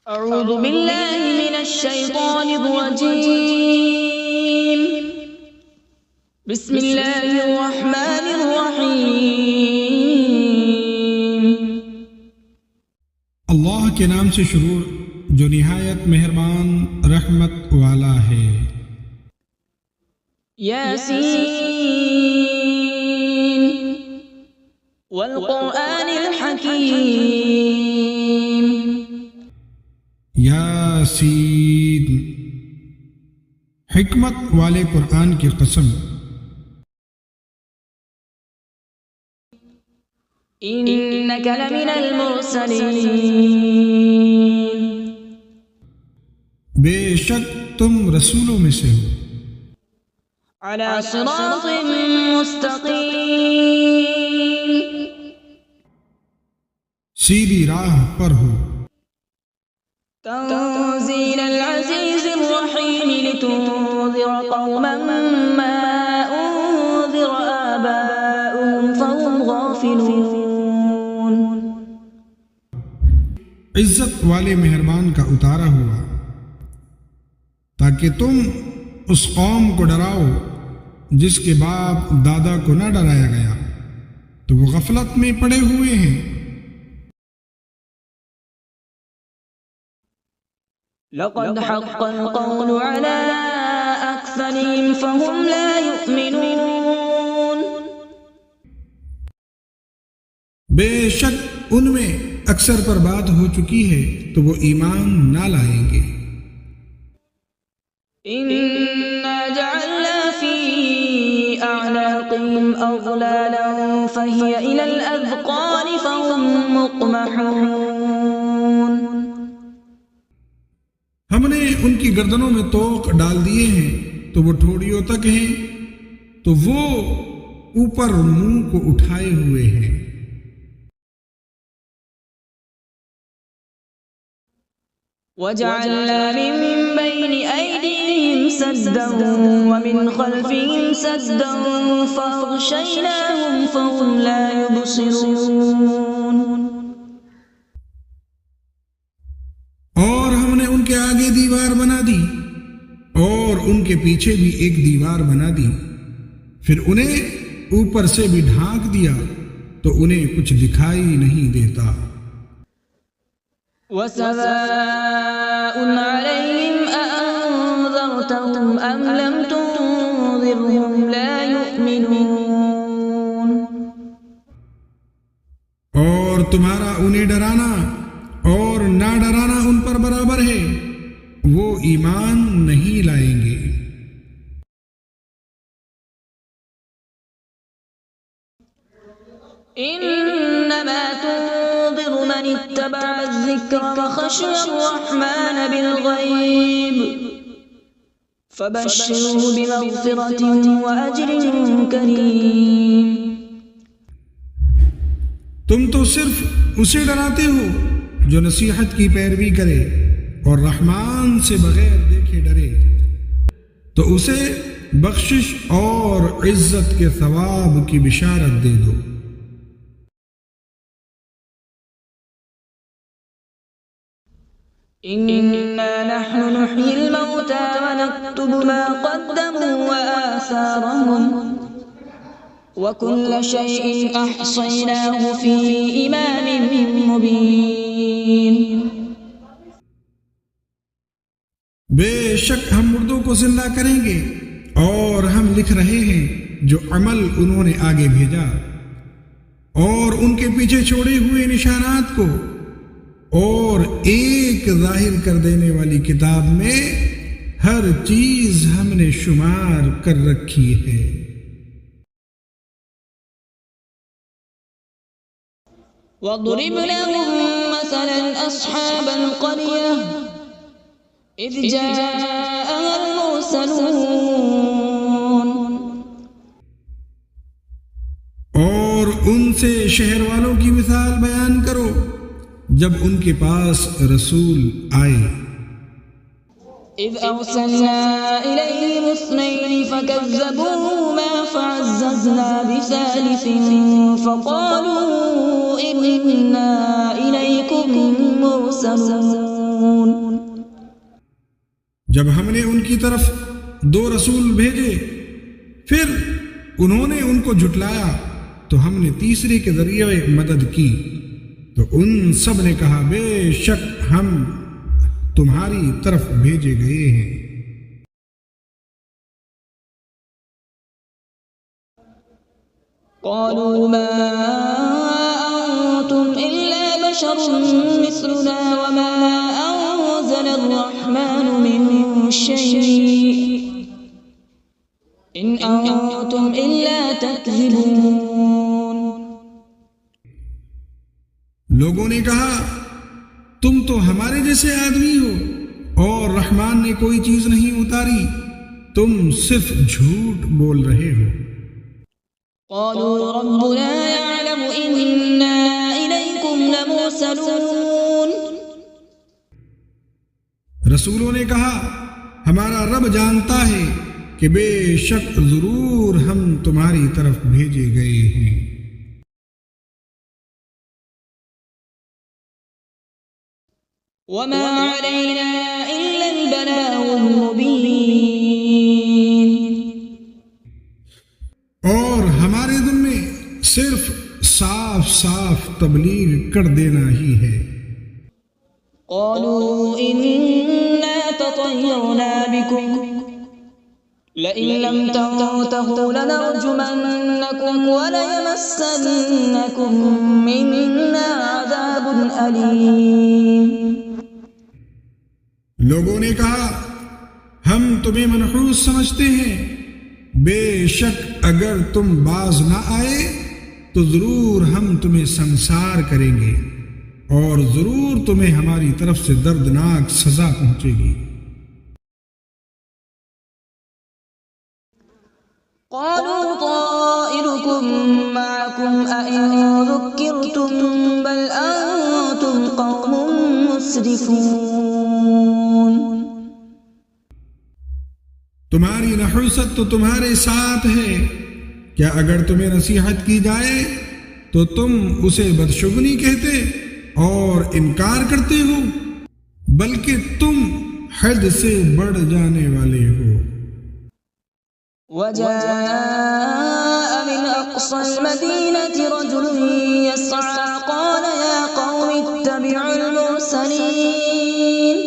أعوذ بالله من الشيطان الرجيم. بسم الله الرحمن الرحيم. اللہ کے نام سے شروع جو نہایت مہربان رحمت والا ہے. یاسین والقرآن الحکیم. یاسین، حکمت والے قرآن کی قسم. إنك لمن المرسلين. بے شک تم رسولوں میں سے ہو. على صراط مستقيم. سیدھی راہ پر ہو. تنزيل العزيز الرحيم لتنذر قوما ما أنذر آباؤهم فهم غافلون. عزت والے مہربان کا اتارا ہوا تاکہ تم اس قوم کو ڈراؤ جس کے باپ دادا کو نہ ڈرایا گیا تو وہ غفلت میں پڑے ہوئے ہیں. لقد حق القول على أكثرهم فهم لا يؤمنون. بے شک ان میں اکثر پر بات ہو چکی ہے تو وہ ایمان نہ لائیں گے. إنا جعلنا في أعناقهم أغلالا فهي إلى الأذقان فهم مقمحون. ہم نے ان کی گردنوں میں توق ڈال دیے ہیں تو وہ ٹھوڑیوں تک ہیں تو وہ اوپر منہ کو اٹھائے ہوئے ہیں. وجعلنا من بين أيديهم سدا ومن خلفهم سدا فأغشيناهم فهم لا يبصرون. اور ہم نے ان کے آگے دیوار بنا دی اور ان کے پیچھے بھی ایک دیوار بنا دی، پھر انہیں اوپر سے بھی ڈھانک دیا تو انہیں کچھ دکھائی نہیں دیتا. وسواء عليهم أأنذرتهم أم لم تنذرهم لا يؤمنون. اور تمہارا انہیں ڈرانا اور نہ ڈرانا ان پر برابر ہے، وہ ایمان نہیں لائیں گے. إنما تنذر من اتبع الذكر وخشي الرحمن بالغيب فبشره بمغفرة وأجر كريم. تم تو صرف اسے ڈراتے ہو جو نصیحت کی پیروی کرے اور رحمان سے بغیر دیکھے ڈرے، تو اسے بخشش اور عزت کے ثواب کی بشارت دے دو. إنا نحن نحيي الموتى ونكتب ما قدموا وآثارهم وكل شيء أحصيناه في إمام مبين. بے شک ہم مردوں کو زندہ کریں گے اور ہم لکھ رہے ہیں جو عمل انہوں نے آگے بھیجا اور ان کے پیچھے چھوڑے ہوئے نشانات کو، اور ایک ظاہر کر دینے والی کتاب میں ہر چیز ہم نے شمار کر رکھی ہے. وَاضْرِبْ لَهُم مَّثَلًا أَصْحَابَ الْقَرْيَةِ إِذْ جَاءَهَا الْمُرْسَلُونَ. اور ان سے شہر والوں کی مثال بیان کرو جب ان کے پاس رسول آئے. إِذْ أَرْسَلْنَا إِلَيْهِمُ اثْنَيْنِ فَكَذَّبُوهُمَا فَعَزَّزْنَا بِثَالِثٍ فَقَالُوا إِنَّا إِلَيْكُمْ مُرْسَلُونَ. جب ہم نے ان کی طرف 2 رسول بھیجے پھر انہوں نے ان کو جھٹلایا تو ہم نے تیسرے کے ذریعے مدد کی تو ان سب نے کہا بے شک ہم تمہاری طرف بھیجے گئے ہیں۔ قالوا ما أنتم إلا بشر مثلنا وما أنزل الرحمن من شيء إن أنتم إلا تكذبون۔ لوگوں نے کہا تم تو ہمارے جیسے آدمی ہو اور رحمان نے کوئی چیز نہیں اتاری، تم صرف جھوٹ بول رہے ہو۔ قالوا ربنا يعلم إنا إليكم لمرسلون۔ رسولوں نے کہا ہمارا رب جانتا ہے کہ بے شک ضرور ہم تمہاری طرف بھیجے گئے ہیں۔ وما علينا إلا البلاغ المبين۔ اور ہمارے ذمے صرف صاف صاف تبلیغ کر دینا ہی ہے۔ قالوا إنا تطيرنا بكم لئن لم تنتهوا لنرجمنكم وليمسنكم منا عذاب أليم۔ لوگوں نے کہا ہم تمہیں منحوس سمجھتے ہیں، بے شک اگر تم باز نہ آئے تو ضرور ہم تمہیں سنسار کریں گے اور ضرور تمہیں ہماری طرف سے دردناک سزا پہنچے گی۔ قالوا طائركم معكم أئن ذكرتم بل أنتم قوم مسرفون۔ تمہاری نحوست تو تمہارے ساتھ ہے، کیا اگر تمہیں نصیحت کی جائے تو تم اسے بدشگنی کہتے اور انکار کرتے ہو، بلکہ تم حد سے بڑھ جانے والے ہو۔ وجاء من أقصى المدينة رجل يسعى قال يا قوم اتبعوا المرسلين۔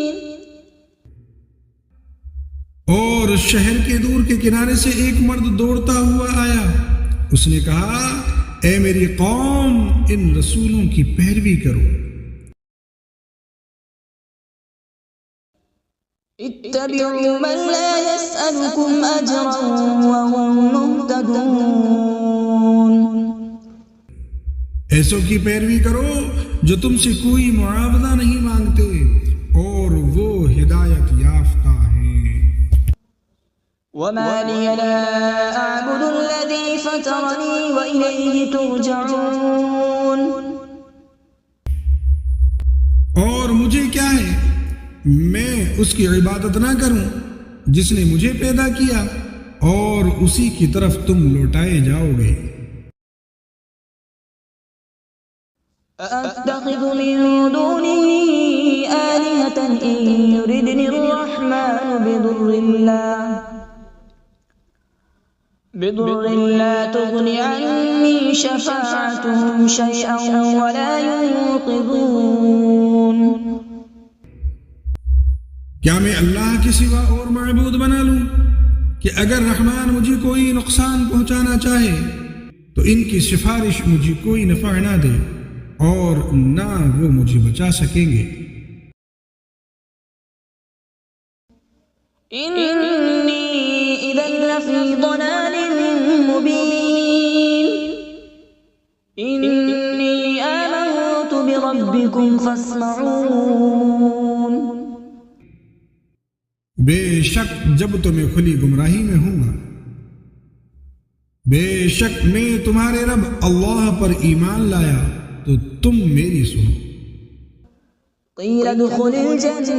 اور شہر کے دور کے کنارے سے ایک مرد دوڑتا ہوا آیا، اس نے کہا اے میری قوم ان رسولوں کی پیروی کرو۔ اتبعوا من لا يسألكم أجرا وهم مهتدون۔ ایسوں کی پیروی کرو جو تم سے کوئی معاوضہ نہیں مانگتے اور وہ ہدایت یافتہ ہیں۔ وما لي لا أعبد الذي فطرني وإليه ترجعون۔ اور مجھے کیا ہے میں اس کی عبادت نہ کروں جس نے مجھے پیدا کیا اور اسی کی طرف تم لوٹائے جاؤ گے۔ أأتخذ من دونه آلهة إن يردني الرحمن بضر لا تغن عني شفاعتهم شيئا ولا ينقذون۔ کیا میں اللہ کے سوا اور معبود بنا لوں کہ اگر رحمان مجھے کوئی نقصان پہنچانا چاہے تو ان کی سفارش مجھے کوئی نفع نہ دے اور نہ وہ مجھے بچا سکیں گے۔ إني إذا لفي ضلال مبين۔ إني آمنت بربكم فاسمعون۔ بے شک جب تمہیں کھلی گمراہی میں ہوں گا، بے شک میں تمہارے رب اللہ پر ایمان لایا تو تم میری سنو۔ قيل ادخل الجنة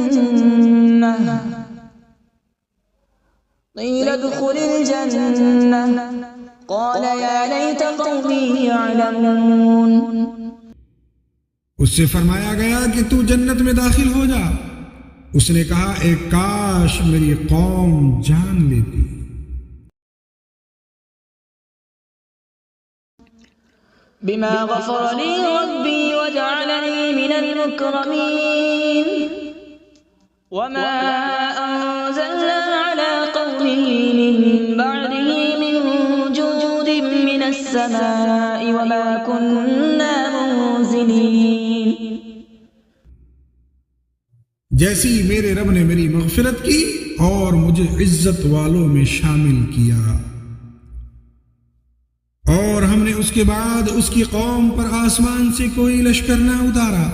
قال يا ليت قومي يعلمون۔ اس سے فرمایا گیا کہ تو جنت میں داخل ہو جا، اس نے کہا ایک کاش میری قوم جان لیتی۔ بما غفر لي ربي وجعلني من المكرمين وما أنزلنا على قومه من بعده من جود من السماء وما كنا منزلين۔ جیسی میرے رب نے میری مغفرت کی اور مجھے عزت والوں میں شامل کیا، اور ہم نے اس کے بعد اس کی قوم پر آسمان سے کوئی لشکر نہ اتارا،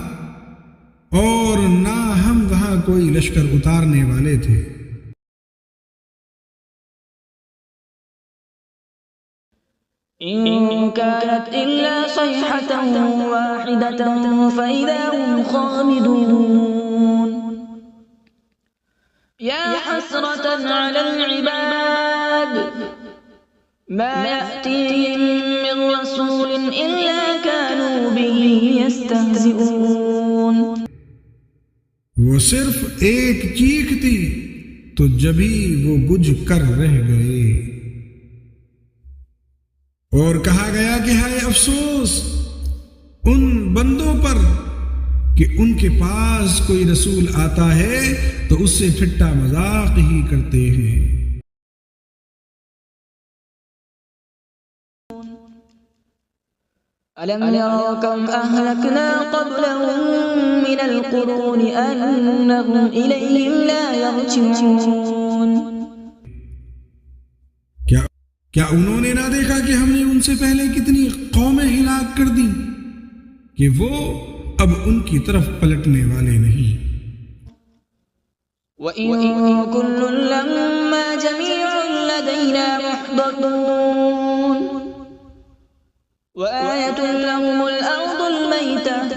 اور نہ ہم وہاں کوئی لشکر اتارنے والے تھے۔ إن كانت إلا صيحة واحدة فإذا هم خامدون۔ يا حسرة على العباد ما يأتيهم من رسول إلا كانوا به يستهزئون۔ وہ صرف ایک چیخ تھی تو جبھی وہ بجھ کر رہ گئے، اور کہا گیا کہ ہائے افسوس ان بندوں پر کہ ان کے پاس کوئی رسول آتا ہے تو اس سے ٹھٹا مذاق ہی کرتے ہیں۔ ألم يروا كم أهلكنا قبلهم من القرون أنهم إليهم لا يرجعون۔ کیا انہوں نے نہ دیکھا کہ ہم نے ان سے پہلے کتنی قومیں ہلاک کر دیں کہ وہ اب ان کی طرف پلٹنے والے نہیں۔ وَإِن كُلٌّ لَّمَّا جَمِيعٌ لَّدَيْنَا مُحْضَرُونَ وَآيَةٌ لَّهُمُ الْأَرْضُ الْمَيْتَةُ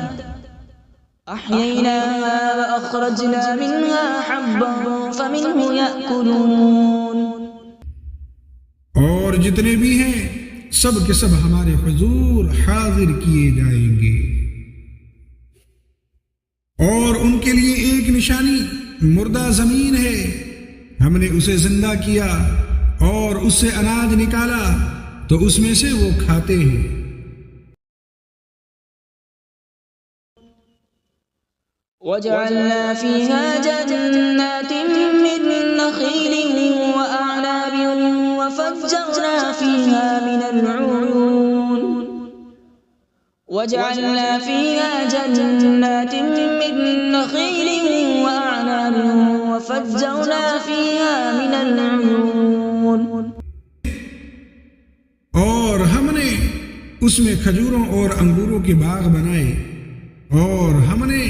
أَحْيَيْنَاهَا وَأَخْرَجْنَا مِنْهَا حَبًّا فَمِنْهُ يَأْكُلُونَ۔ اور جتنے بھی ہیں سب کے سب ہمارے حضور حاضر کیے جائیں گے، اور ان کے لیے ایک نشانی مردہ زمین ہے، ہم نے اسے زندہ کیا اور اس سے اناج نکالا تو اس میں سے وہ کھاتے ہیں۔ وَجَعَلْنَا فِيهَا جَنَّاتٍ مِّن نَّخِيلٍ وَأَعْنَابٍ وَفَجَّرْنَا فِيهَا مِنَ الْعُيُونِ وَجَعَلْنَا فِيهَا جَنَّاتٍ مِّن نَّخِيلٍ وَأَعْنَابٍ وَفَجَّرْنَا فِيهَا مِنَ الْعُيُونِ۔ اور ہم نے اس میں کھجوروں اور انگوروں کے باغ بنائے، اور ہم نے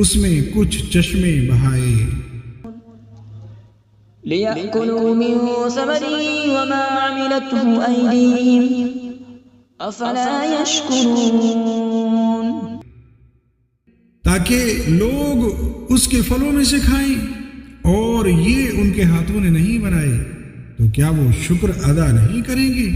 اس میں کچھ چشمے بہائے۔ لِيَأْكُلُوا مِن ثَمَرِهِ وَمَا عَمِلَتْهُ أَيْدِيهِمْ أَفَلَا يَشْكُرُونَ۔ تاکہ لوگ اس کے پھلوں میں سے کھائیں، اور یہ ان کے ہاتھوں نے نہیں بنائے تو کیا وہ شکر ادا نہیں کریں گے؟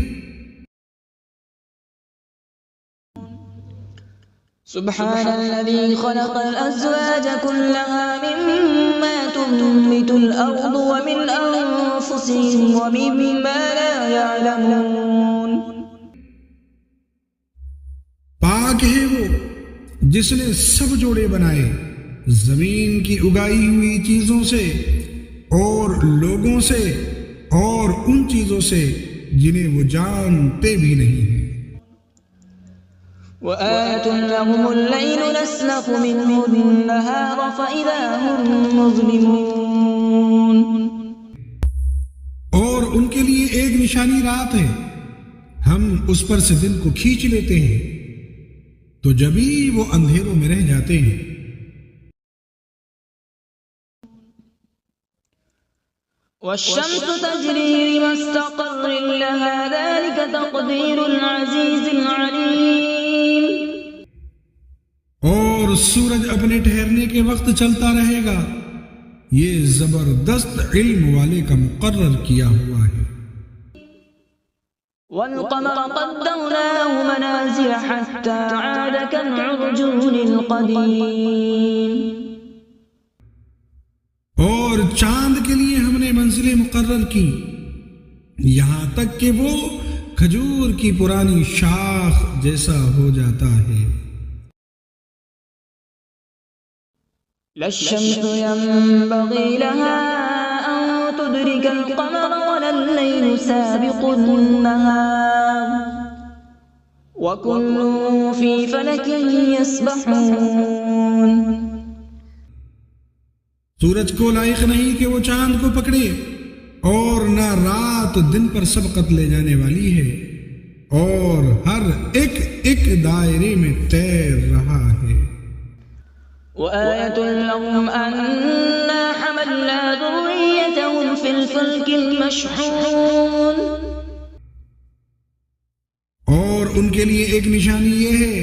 سبحان الذي خلق الأزواج كلها مما تنبت الأرض ومن أنفسهم ومما لا يعلمون۔ پاک ہے وہ جس نے سب جوڑے بنائے زمین کی اگائی ہوئی چیزوں سے اور لوگوں سے اور ان چیزوں سے جنہیں وہ جانتے بھی نہیں ہیں۔ وآيَةٌ لَّهُمُ اللَّيْلُ نَسْلَخُ مِنْهُ النَّهَارَ فَإِذَا هُم مُّظْلِمُونَ۔ اور ان کے لیے ایک نشانی رات ہے، ہم اس پر سے دن کو کھینچ لیتے ہیں تو جبھی وہ اندھیروں میں رہ جاتے ہیں۔ والشمس تجري لمستقر لها ذلك تقدير العزيز العليم۔ اور سورج اپنے ٹھہرنے کے وقت چلتا رہے گا، یہ زبردست علم والے کا مقرر کیا ہوا ہے۔ والقمر قدرناه منازل حتى عاد كالعرجون القديم۔ اور چاند کے لیے ہم نے منزلیں مقرر کی یہاں تک کہ وہ کھجور کی پرانی شاخ جیسا ہو جاتا ہے. لا الشمس ينبغي لها أن تدرك القمر ولا الليل سابق النهار وكل في فلك يسبحون. سورج کو لائق نہیں کہ وہ چاند کو پکڑے اور نہ رات دن پر سبقت لے جانے والی ہے اور ہر ایک ایک دائرے میں تیر رہا ہے. وآية لهم أنا حملنا ذريتهم في الفلك المشحون. اور ان کے لیے ایک نشانی یہ ہے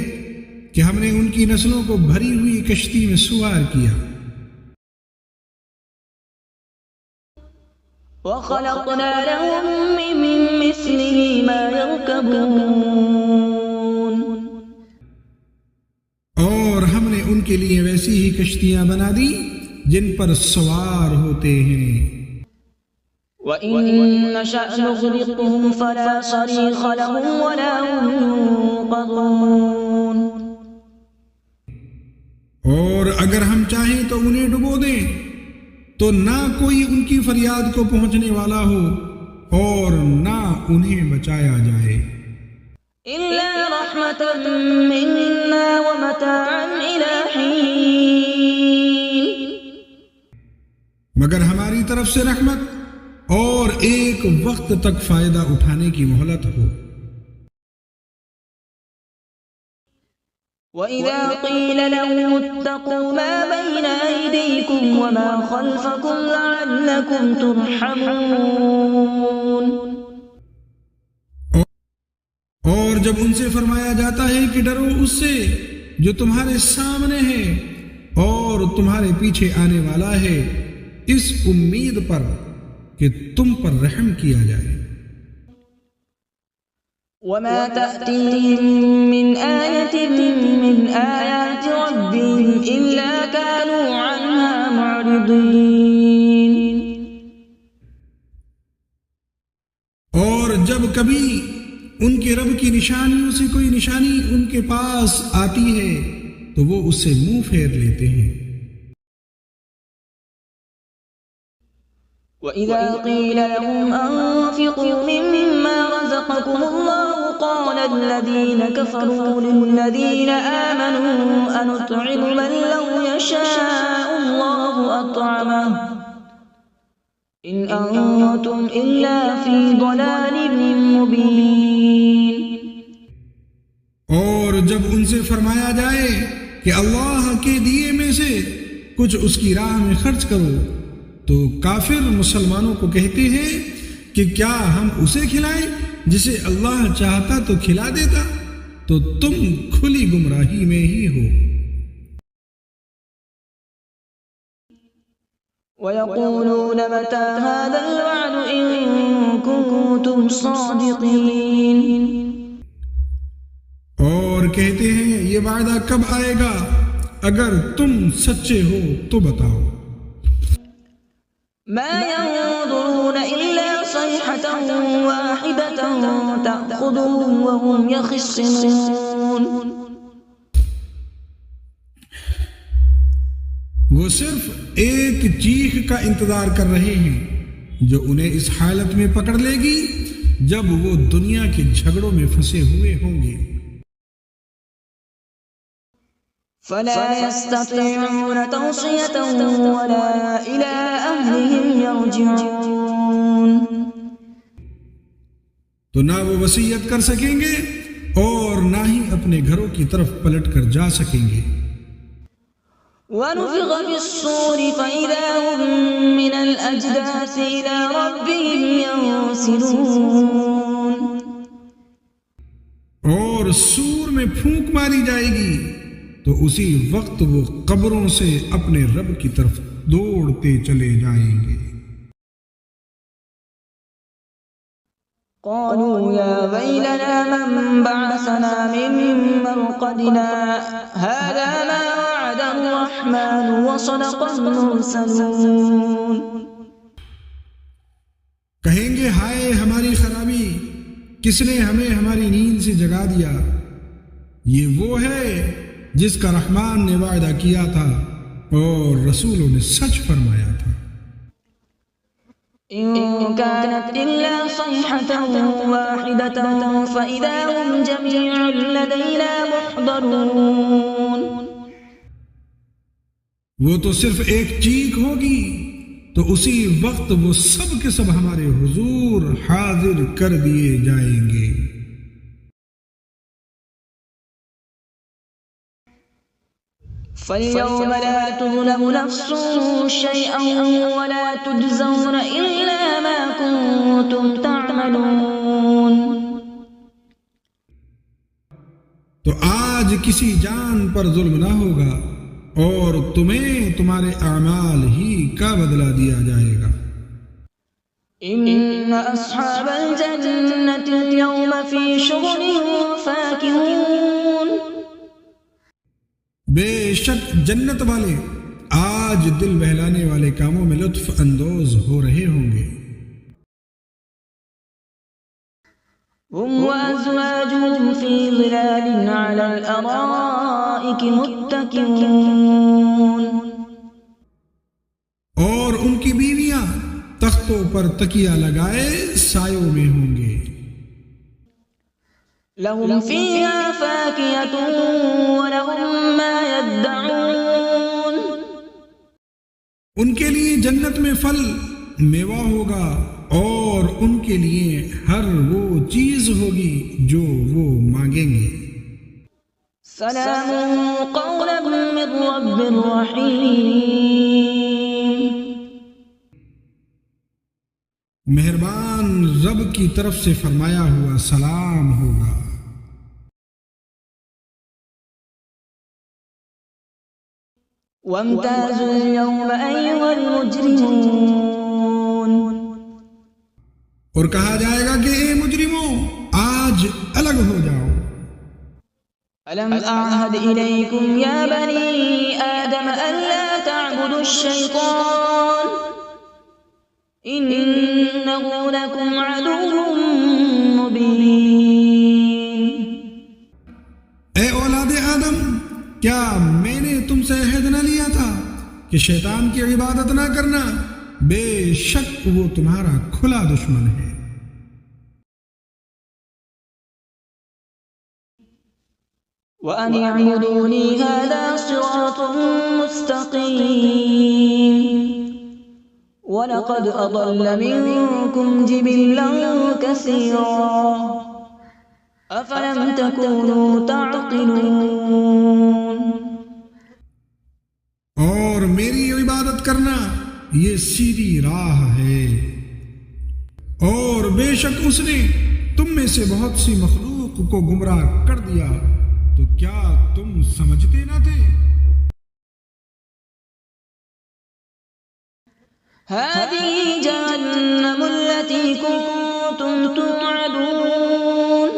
کہ ہم نے ان کی نسلوں کو بھری ہوئی کشتی میں سوار کیا. وخلقنا لهم من مثله ما يركبون. اور ہم نے ان کے لیے ویسی ہی کشتیاں بنا دی جن پر سوار ہوتے ہیں. وَإِن نَّشَأْ نُغْرِقْهُمْ فَلَا صَرِيخَ لَهُمْ وَلَا هُمْ يُنقَذُونَ. اور اگر ہم چاہیں تو انہیں ڈبو دیں تو نہ کوئی ان کی فریاد کو پہنچنے والا ہو اور نہ انہیں بچایا جائے. إِلَّا رَحْمَةً مِّنَّا وَمَتَاعًا إِلَىٰ حِينٍ. مگر ہماری طرف سے رحمت اور ایک وقت تک فائدہ اٹھانے کی مہلت ہو. وَإِذَا قِيلَ لَهُمُ اتَّقُوا مَا بَيْنَ أَيْدِيكُمْ وَمَا خَلْفَكُمْ لَعَلَّكُمْ تُرْحَمُونَ. اور جب ان سے فرمایا جاتا ہے کہ ڈرو اس سے جو تمہارے سامنے ہے اور تمہارے پیچھے آنے والا ہے اس امید پر کہ تم پر رحم کیا جائے. وَمَا تَأْتِيهِم مِّنْ آيَةٍ مِّنْ آيَاتِ رَبِّهِمْ إِلَّا كَانُوا عَنْهَا مُعْرِضِينَ. اور جب کبھی ان کے رب کی نشانیوں سے کوئی نشانی ان کے پاس آتی ہے تو وہ اس سے منہ پھیر لیتے ہیں. وَإِذَا قِيلَ لَهُمْ أَنفِقُوا مِمَّا رَزَقَكُمُ اللَّهُ قَالَ الَّذِينَ كَفَرُوا لِلَّذِينَ آمَنُوا أَنُطْعِمُ مَن لَّوْ يَشَاءُ اللَّهُ أَطْعَمَهُ إِنْ أَنتُمْ إِلَّا فِي ضَلَالٍ مُّبِينٍ. اور جب ان سے فرمایا جائے کہ اللہ کے دیے میں سے کچھ اس کی راہ میں خرچ کرو تو کافر مسلمانوں کو کہتے ہیں کہ کیا ہم اسے کھلائیں جسے اللہ چاہتا تو کھلا دیتا، تو تم کھلی گمراہی میں ہی ہو. وَيَقُولُونَ مَتَىٰ هَٰذَا الْوَعْدُ إِن كُنتُمْ صَادِقِينَ. اور کہتے ہیں یہ وعدہ کب آئے گا اگر تم سچے ہو تو بتاؤ. مَا يَنظُرُونَ إِلَّا صَيْحَةً وَاحِدَةً تَأْخُذُهُمْ وَهُمْ يَخِصِّمُونَ. وہ صرف ایک چیخ کا انتظار کر رہے ہیں جو انہیں اس حالت میں پکڑ لے گی جب وہ دنیا کے جھگڑوں میں پھنسے ہوئے ہوں گے. فَلَا يَسْتَطِيعُونَ تَوْصِيَةً وَلَا إِلَىٰ أَهْلِهِمْ يَرْجِعُونَ. تو نہ وہ وصیت کر سکیں گے اور نہ ہی اپنے گھروں کی طرف پلٹ کر جا سکیں گے. وَنُفِخَ فِي الصُّورِ فَإِذَا هُم مِّنَ الْأَجْدَاثِ إِلَىٰ رَبِّهِمْ يَنسِلُونَ. اور سور میں پھونک ماری جائے گی تو اسی وقت وہ قبروں سے اپنے رب کی طرف دوڑتے چلے جائیں گے. قالوا يا ويلنا من بعثنا من مرقدنا هذا ما وعد الله الرحمن وصدق المرسلون. کہیں گے ہائے ہماری خرابی، کس نے ہمیں ہماری نیند سے جگا دیا؟ یہ وہ ہے جس کا رحمان نے وعدہ کیا تھا اور رسولوں نے سچ فرمایا تھا. إن كانت إلا صيحة واحدة فإذا هم جميع لدينا محضرون. وہ تو صرف ایک چیخ ہوگی تو اسی وقت وہ سب کے سب ہمارے حضور حاضر کر دیے جائیں گے. فَالْيَوْمَ لَا تُظْلَمُ نَفْسٌ شَيْئًا وَلَا تُجْزَوْنَ إِلَّا مَا كُنتُمْ تَعْمَلُونَ. تو آج کسی جان پر ظلم نہ ہوگا اور تمہیں تمہارے اعمال ہی کا بدلہ دیا جائے گا. إِنَّ أَصْحَابَ الْجَنَّةِ الْيَوْمَ فِي شُغُلٍ فَاكِهُونَ. بے شک جنت والے آج دل بہلانے والے کاموں میں لطف اندوز ہو رہے ہوں گے. هُمْ وَأَزْوَاجُهُمْ فِي ظِلَالٍ عَلَى الْأَرَائِكِ مُتَّكِئُونَ. اور ان کی بیویاں تختوں پر تکیہ لگائے سایوں میں ہوں گے. لَهُمْ فِيهَا فَاكِهَةٌ وَلَهُمْ مَا يَدَّعُونَ. ان کے لیے جنت میں پھل میوہ ہوگا اور ان کے لیے ہر وہ چیز ہوگی جو وہ مانگیں گے. سلام قولا من رب رحیم. مہربان رب کی طرف سے فرمایا ہوا سلام ہوگا. وامتازوا اليوم أيها المجرمون. اور کہا جائے گا کہ اے مجرموں آج الگ ہو جاؤ. ألم أعهد إليكم يا بني آدم ألا تعبدوا الشيطان إنه لكم عدو مبين. اے اولاد آدم، کیا میں نے تم سے عہد نہ لیا تھا کہ شیطان کی عبادت نہ کرنا؟ بے شک وہ تمہارا کھلا دشمن ہے. وَأَنِ اعْبُدُونِي هَذَا صِرَاطٌ مُسْتَقِيمٌ. وَلَقَدْ أَضَلَّ مِنكُمْ جِبِلًّا كَثِيرًا أَفَلَمْ تَكُونُوا تَعْقِلُونَ. اور میری عبادت کرنا یہ سیدھی راہ ہے، اور بے شک اس نے تم میں سے بہت سی مخلوق کو گمراہ کر دیا، تو کیا تم سمجھتے نہ تھے؟ هذه جهنم التي كنتم توعدون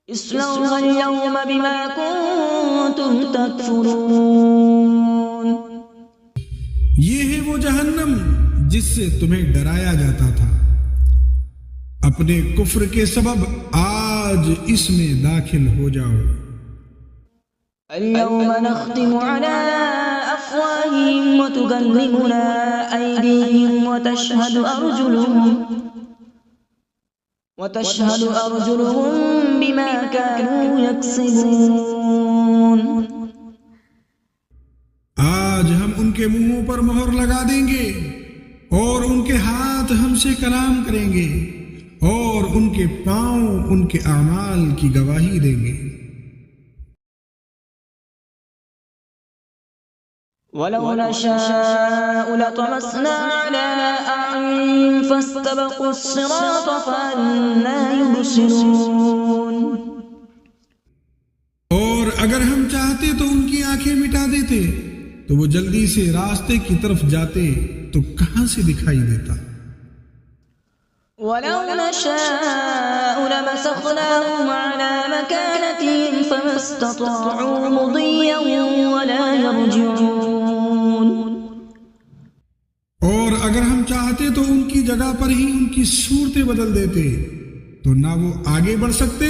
اصلوها اليوم بما كنتم تكفرون. یہ ہے وہ جہنم جس سے تمہیں ڈرایا جاتا تھا، اپنے کفر کے سبب آج اس میں داخل ہو جاؤ. اليوم نختم على أفواههم وتكلمنا أيديهم وتشهد أرجلهم بما كانوا يكسبون. آج ہم ان کے منہوں پر مہر لگا دیں گے اور ان کے ہاتھ ہم سے کلام کریں گے اور ان کے پاؤں ان کے اعمال کی گواہی دیں گے. وَلَوْ نَشَاءُ لَطَمَسْنَا عَلَىٰ أَعْيُنِهِمْ فَاسْتَبَقُوا الصِّرَاطَ فَأَنَّىٰ يُبْصِرُونَ. اور اگر ہم چاہتے تو ان کی آنکھیں مٹا دیتے تو وہ جلدی سے راستے کی طرف جاتے تو کہاں سے دکھائی دیتا. وَلَوْ نَشَاءُ لَمَسَخْنَاهُمْ عَلَى مَكَانَتِهِمْ فَمَا اسْتَطَاعُوا مُضِيًّا وَلَا يَرْجِعُونَ۔ اور اگر ہم چاہتے تو ان کی جگہ پر ہی ان کی صورتیں بدل دیتے، تو نہ وہ آگے بڑھ سکتے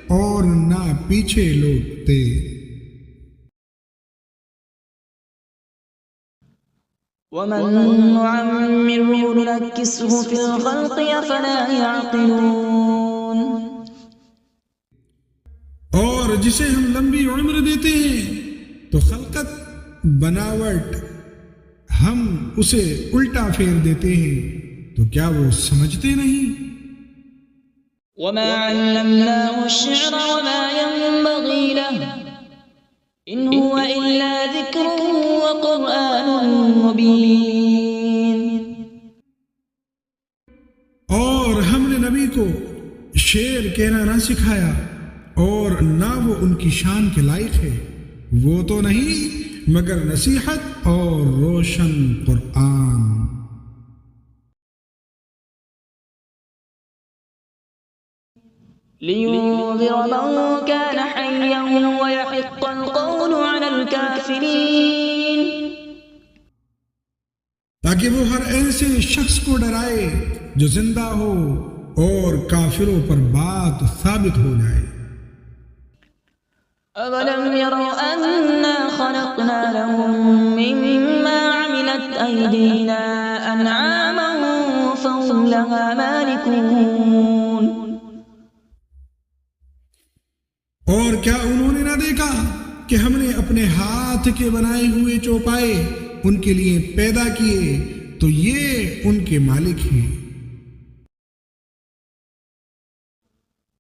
اور نہ پیچھے لوٹتے۔ وَمَن نُّعَمِّرْهُ نُنَكِّسْهُ فِي الْخَلْقِ أَفَلَا يَعْقِلُونَ۔ اور جسے ہم لمبی عمر دیتے ہیں تو خلقت بناوٹ ہم اسے الٹا پھیر دیتے ہیں، تو کیا وہ سمجھتے نہیں؟ وَمَا عَلَّمْنَاهُ الشِّعْرَ وَمَا يَنبَغِي لَهُ إِنْ هُوَ إِلَّا ذِكْرٌ وَقُرْآنٌ مُبِينٌ۔ اور ہم نے نبی کو شعر کہنا نہ سکھایا اور نہ وہ ان کی شان کے لائق ہے، وہ تو نہیں مگر نصیحت اور روشن قرآن۔ لِيُنذِرَ مَن كَانَ حَيًّا وَيَحِقَّ الْقَوْلُ عَلَى الْكَافِرِينَ۔ تاکہ وہ ہر ایسے شخص کو ڈرائے جو زندہ ہو اور کافروں پر بات ثابت ہو جائے۔ أَوَلَمْ يَرَوْا أَنَّا خَلَقْنَا لَهُم مِّمَّا عَمِلَتْ أَيْدِينَا أَنْعَامًا فَهُمْ لَهَا مَالِكُونَ۔ اور کیا انہوں نے نہ دیکھا کہ ہم نے اپنے ہاتھ کے بنائے ہوئے چوپائے ان کے لیے پیدا کیے، تو یہ ان کے مالک ہیں۔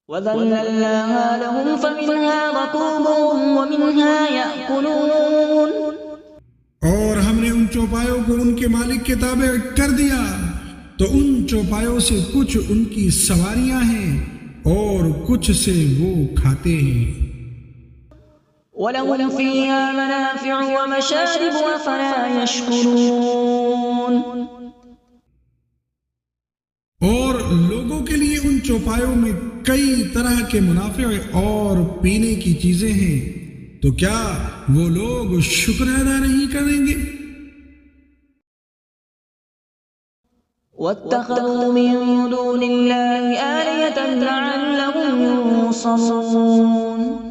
وَذَلَّلْنَاهَا لَهُمْ فَمِنْهَا رَكُوبُهُمْ وَمِنْهَا يَأْكُلُونَ۔ اور ہم نے ان چوپایوں کو ان کے مالک کے تابع کر دیا، تو ان چوپایوں سے کچھ ان کی سواریاں ہیں اور کچھ سے وہ کھاتے ہیں۔ وَلَهُمْ فِيهَا مَنَافِعُ وَمَشَارِبُ أَفَلَا يَشْكُرُونَ۔ اور لوگوں کے لیے ان چوپایوں میں کئی طرح کے منافع اور پینے کی چیزیں ہیں، تو کیا وہ لوگ شکر ادا نہیں کریں گے؟ وَاتَّخَذُوا مِن دُونِ اللَّهِ آلِهَةً لَّعَلَّهُمْ يُنصَرُونَ۔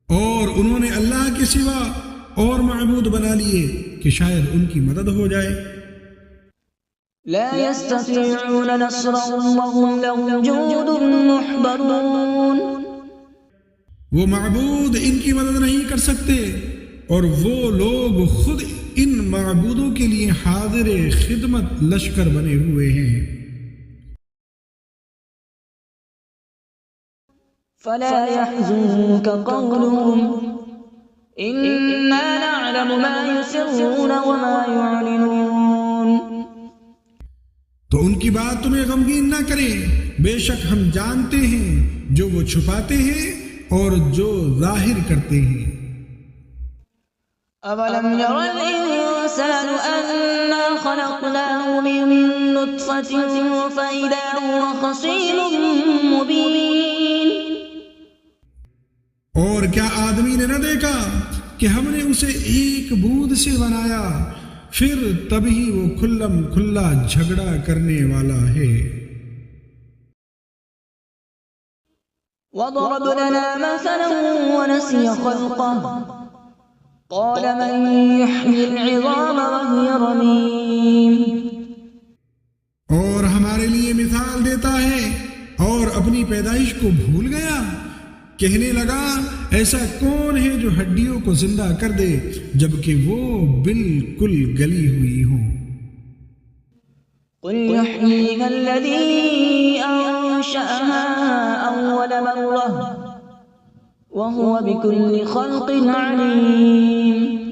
اور انہوں نے اللہ کے سوا اور معبود بنا لیے کہ شاید ان کی مدد ہو جائے۔ لا يستطيعون نصرهم وهم لهم جند محضرون۔ وہ معبود ان کی مدد نہیں کر سکتے اور وہ لوگ خود ان معبودوں کے لیے حاضر خدمت لشکر بنے ہوئے ہیں۔ فلا يحزنك قولهم إنا نعلم ما يسرون وما يعلنون۔ تو ان کی بات تمہیں غمگین نہ کرے، بے شک ہم جانتے ہیں جو وہ چھپاتے ہیں اور جو ظاہر کرتے ہیں۔ أَوَلَمْ يَرَ الْإِنسَانُ أَنَّا خَلَقْنَاهُ مِن نُّطْفَةٍ فَإِذَا هُوَ خَصِيمٌ مُّبِينٌ۔ اور کیا آدمی نے نہ دیکھا کہ ہم نے اسے ایک بوند سے بنایا، پھر تبھی وہ کھلم کھلا جھگڑا کرنے والا ہے۔ وَضَرَبْ لَنَا مَثَلًا وَنَسِيَ خَلْقَهُ قَالَ مَن يُحْيِي الْعِظَامَ وَهِيَ رَمِيمٌ۔ اور ہمارے لیے مثال دیتا ہے اور اپنی پیدائش کو بھول گیا، کہنے لگا ایسا کون ہے جو ہڈیوں کو زندہ کر دے جبکہ وہ بالکل گلی ہوئی ہوں۔ قُلْ يُحْيِيهَا الَّذِي أَنشَأَهَا أَوَّلَ مَرَّةٍ وَهُوَ بِكُلِّ خَلْقٍ عَلِيمٌ۔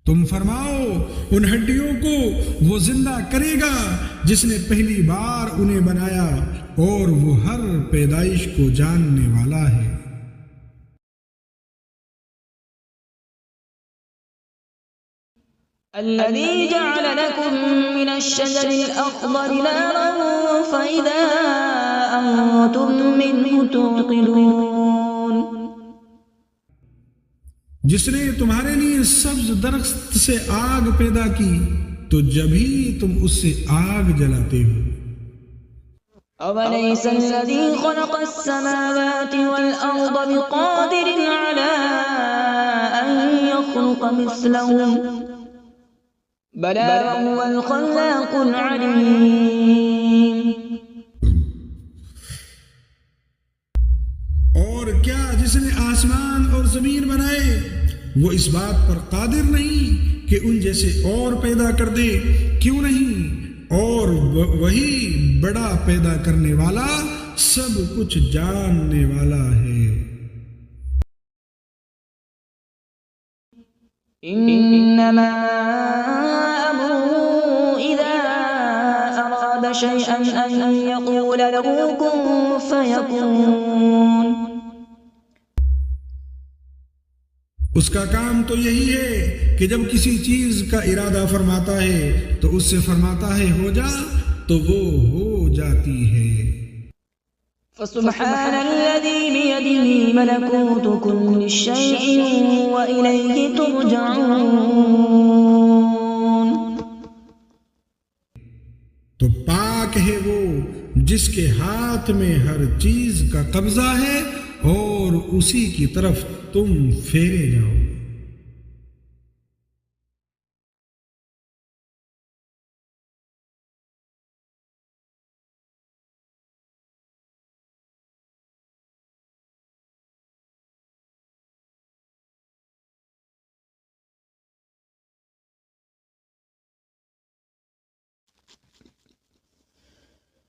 تم فرماؤ ان ہڈیوں کو وہ زندہ کرے گا جس نے پہلی بار انہیں بنایا، اور وہ ہر پیدائش کو جاننے والا ہے۔ الذي جعل لكم من الشجر الأخضر نارا فإذا أنتم منه توقدون جس نے تمہارے لیے سبز درخت سے آگ پیدا کی تو جب ہی تم اس سے آگ جلاتے ہو. أوليس الذي خلق السماوات والأرض بقادر على أن يخلق مثلهم بلى وهو الخلاق العليم. اور کیا جس نے آسمان اور زمین بنائے وہ اس بات پر قادر نہیں کہ ان جیسے اور پیدا کر دے؟ کیوں نہیں؟ اور وہی بڑا پیدا کرنے والا سب کچھ جاننے والا ہے. إنما أمره إذا أراد شيئا أن يقول له كن فيكون. اس کا کام تو یہی ہے کہ جب کسی چیز کا ارادہ فرماتا ہے تو اس سے فرماتا ہے ہو جا تو وہ ہو جاتی ہے. فسبحان الذي بيده ملكوت كل شيء وإليه ترجعون. تو پاک ہے وہ جس کے ہاتھ میں ہر چیز کا قبضہ ہے اور اسی کی طرف تم پھیرے جاؤ.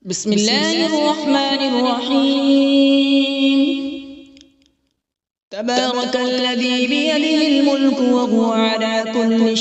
بسم الله الرحمن الرحيم. تبارك الذي بيده الملك وهو على كل شيء